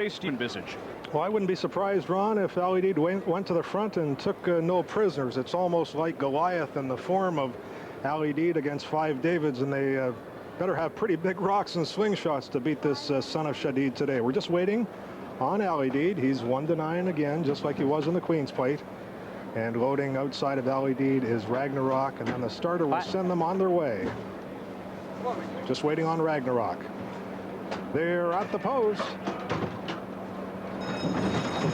envisage? Well, I wouldn't be surprised, Ron, if Alydeed went to the front and took no prisoners. It's almost like Goliath in the form of Alydeed against 5 Davids, and they better have pretty big rocks and slingshots to beat this son of Shadid today. We're just waiting on Alydeed. He's 1-9 again, just like he was in the Queen's Plate. And loading outside of Alydeed is Ragnarok, and then the starter will send them on their way. Just waiting on Ragnarok. They're at the post.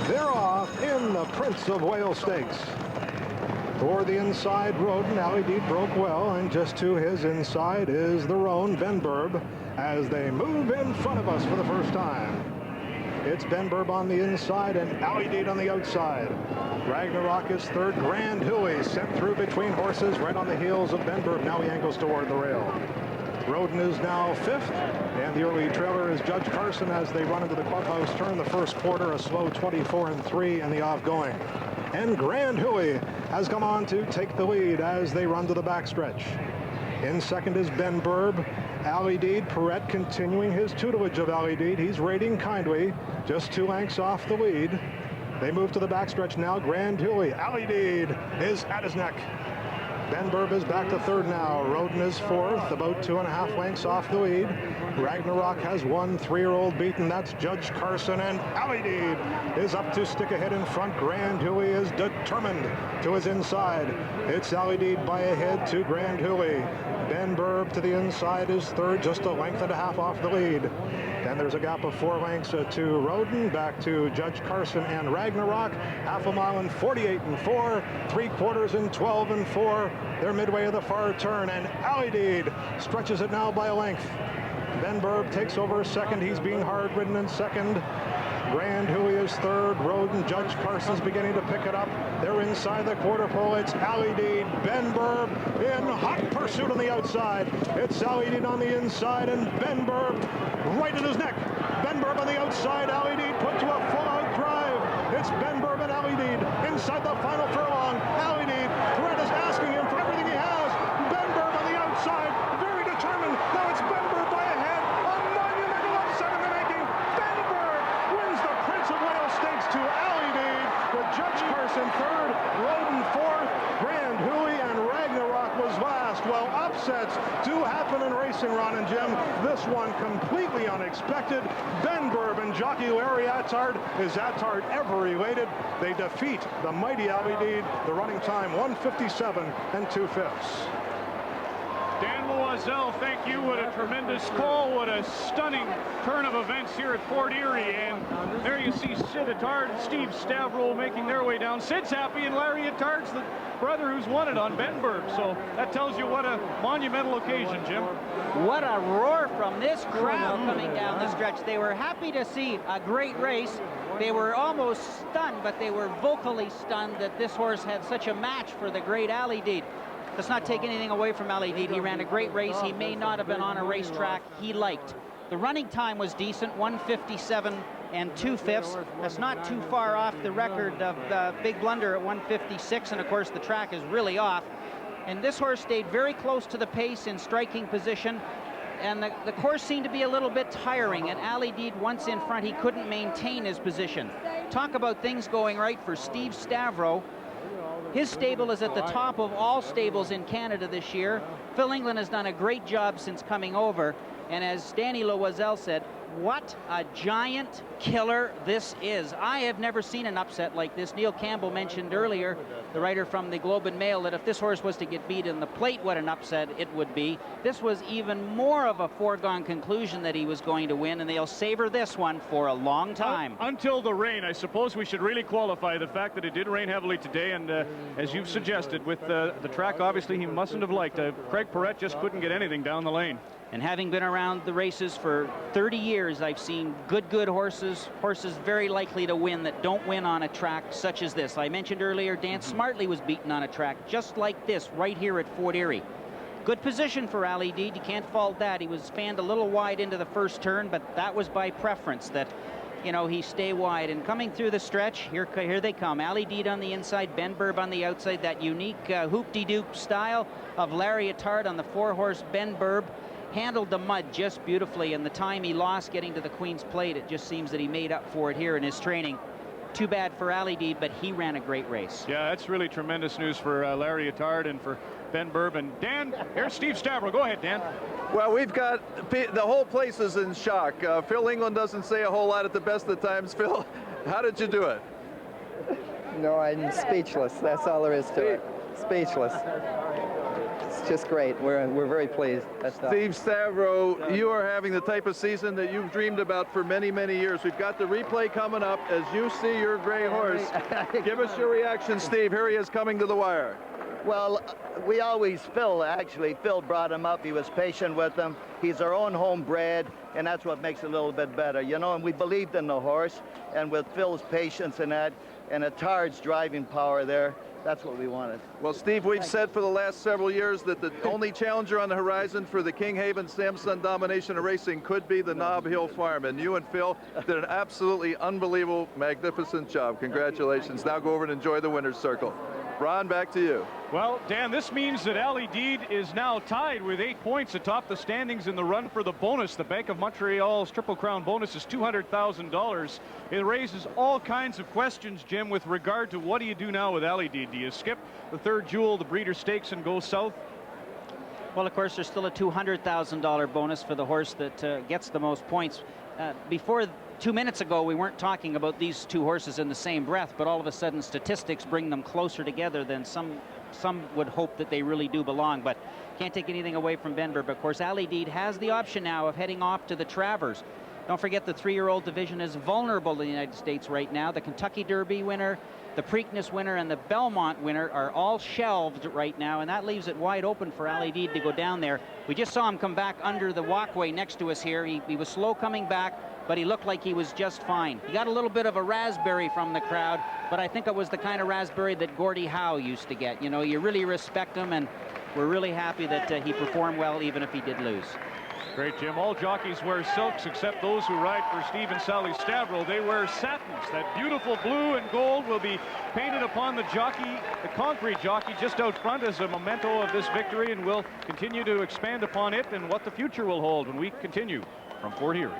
They're off in the Prince of Wales Stakes. For the inside Roden, Alydeed broke well, and just to his inside is the roan, Benburb, as they move in front of us for the first time. It's Benburb on the inside and Alydeed on the outside. Ragnarok is third. Grand Huey sent through between horses right on the heels of Benburb. Now he angles toward the rail. Roden is now fifth, and the early trailer is Judge Carson as they run into the clubhouse turn. The first quarter, a slow 24-3 in the off-going. And Grand Huey has come on to take the lead as they run to the backstretch. In second is Benburb. Alydeed, Perret continuing his tutelage of Alydeed. He's rating kindly, just 2 lengths off the lead. They move to the backstretch now. Grand Huey. Alydeed is at his neck. Benburb is back to third now. Roden is fourth, about 2.5 lengths off the lead. Ragnarok has one 3-year-old beaten. That's Judge Carson, and Alydeed is up to stick ahead in front. Grand Huey is determined to his inside. It's Alydeed by a head to Grand Huey. Benburb to the inside is third, just 1.5 lengths off the lead. Then there's a gap of 4 lengths to Roden, back to Judge Carson and Ragnarok. Half a mile in 48-4, 3/4 in 12-4. They're midway of the far turn, and Alydeed stretches it now by a length. Benburb takes over second. He's being hard ridden in second. Grand Huey is third. Roden, Judge Carson's beginning to pick it up. They're inside the quarter pole. It's Alydeed, Benburb in hot pursuit on the outside. It's Alydeed on the inside, and Benburb right at his neck. Benburb on the outside. Alydeed put to a full-out drive. It's Benburb and Alydeed inside the final furlong. Alydeed, Perret is asking him for everything he has. Benburb on the outside, very determined. Now it's Benburb by a head. A monumental upset in the making. Benburb wins the Prince of Wales Stakes to Alydeed, with Judge Carson third, Roden fourth, Grand Huey and Ragnarok was last. Well, upsets do happen in racing, Ron and Jim. This one completely unexpected. Benburb and jockey Larry Attard. Is Attard ever related? They defeat the mighty Alydeed. The running time 1:57 2/5. Dan Loisel, thank you. What a tremendous call. What a stunning turn of events here at Fort Erie. And there you see Sid Attard and Steve Stavro making their way down. Sid's happy, and Larry Attard's the brother who's won it on Benburb. So that tells you what a monumental occasion, Jim. What a roar from this crowd coming down the stretch. They were happy to see a great race. They were almost stunned, but they were vocally stunned that this horse had such a match for the great Alydeed. Let's not take anything away from Alydeed. He ran a great race. He may not have been on a racetrack he liked. The running time was decent, 1:57 2/5. That's not too far off the record of Big Blunder at 1:56, and of course the track is really off. And this horse stayed very close to the pace in striking position, and the course seemed to be a little bit tiring, and Alydeed, once in front, he couldn't maintain his position. Talk about things going right for Steve Stavro. His stable is at the top of all stables in Canada this year. Phil England has done a great job since coming over. And as Danny Loisel said, what a giant killer this is. I have never seen an upset like this. Neil Campbell mentioned earlier, the writer from the Globe and Mail, that if this horse was to get beat in the plate, what an upset it would be. This was even more of a foregone conclusion that he was going to win, and they'll savor this one for a long time. Until the rain. I suppose we should really qualify the fact that it did rain heavily today, and as you've suggested, with the track obviously he mustn't have liked. Craig Perret just couldn't get anything down the lane. And having been around the races for 30 years, I've seen good horses very likely to win that don't win on a track such as this. I mentioned earlier, Dan Smartley was beaten on a track just like this right here at Fort Erie. Good position for Alydeed. You can't fault that. He was fanned a little wide into the first turn, but that was by preference, that, you know, he stay wide. And coming through the stretch, here they come. Alydeed on the inside, Benburb on the outside, that unique hoop-de-doop style of Larry Attard on the 4-horse Benburb. handled the mud just beautifully, and the time he lost getting to the Queen's Plate, it just seems that he made up for it here in his training. Too bad for Alydeed, but he ran a great race. Yeah, that's really tremendous news for Larry Alydeed and for Benburb. And Dan, here's Steve Stavro. Go ahead, Dan. Well, we've got the whole place is in shock. Phil England doesn't say a whole lot at the best of times. Phil, how did you do it? No, I'm speechless. That's all there is to it. Speechless. It's just great. We're very pleased. That's all. Steve Stavro, you are having the type of season that you've dreamed about for many, many years. We've got the replay coming up as you see your gray horse. Give us your reaction, Steve. Here he is coming to the wire. Well, Phil brought him up. He was patient with him. He's our own homebred, and that's what makes it a little bit better, you know, and we believed in the horse, and with Phil's patience and that, and Atard's driving power there, that's what we wanted. Well, Steve, we've said for the last several years that the only challenger on the horizon for the King Haven Samson domination of racing could be the Nob Hill Farm, and you and Phil did an absolutely unbelievable, magnificent job. Congratulations. Now go over and enjoy the winner's circle. Ron, back to you. Well, Dan, this means that Alydeed is now tied with 8 points atop the standings in the run for the bonus. The Bank of Montreal's Triple Crown bonus is $200,000. It raises all kinds of questions, Jim, with regard to what do you do now with Alydeed? Do you skip the third jewel, the Breeder Stakes, and go south? Well, of course, there's still a $200,000 bonus for the horse that gets the most points. Before 2 minutes ago, we weren't talking about these two horses in the same breath, but all of a sudden statistics bring them closer together than some would hope that they really do belong. But can't take anything away from Benburb. Of course, Alydeed has the option now of heading off to the Travers. Don't forget the 3-year-old division is vulnerable in the United States right now. The Kentucky Derby winner, the Preakness winner, and the Belmont winner are all shelved right now, and that leaves it wide open for Alydeed to go down there. We just saw him come back under the walkway next to us here. He was slow coming back, but he looked like he was just fine. He got a little bit of a raspberry from the crowd, but I think it was the kind of raspberry that Gordie Howe used to get. You know, you really respect him, and we're really happy that he performed well, even if he did lose. Great, Jim. All jockeys wear silks except those who ride for Steve and Sally Stavro. They wear satins. That beautiful blue and gold will be painted upon the jockey, the concrete jockey, just out front as a memento of this victory, and we'll continue to expand upon it and what the future will hold when we continue from Fort Erie.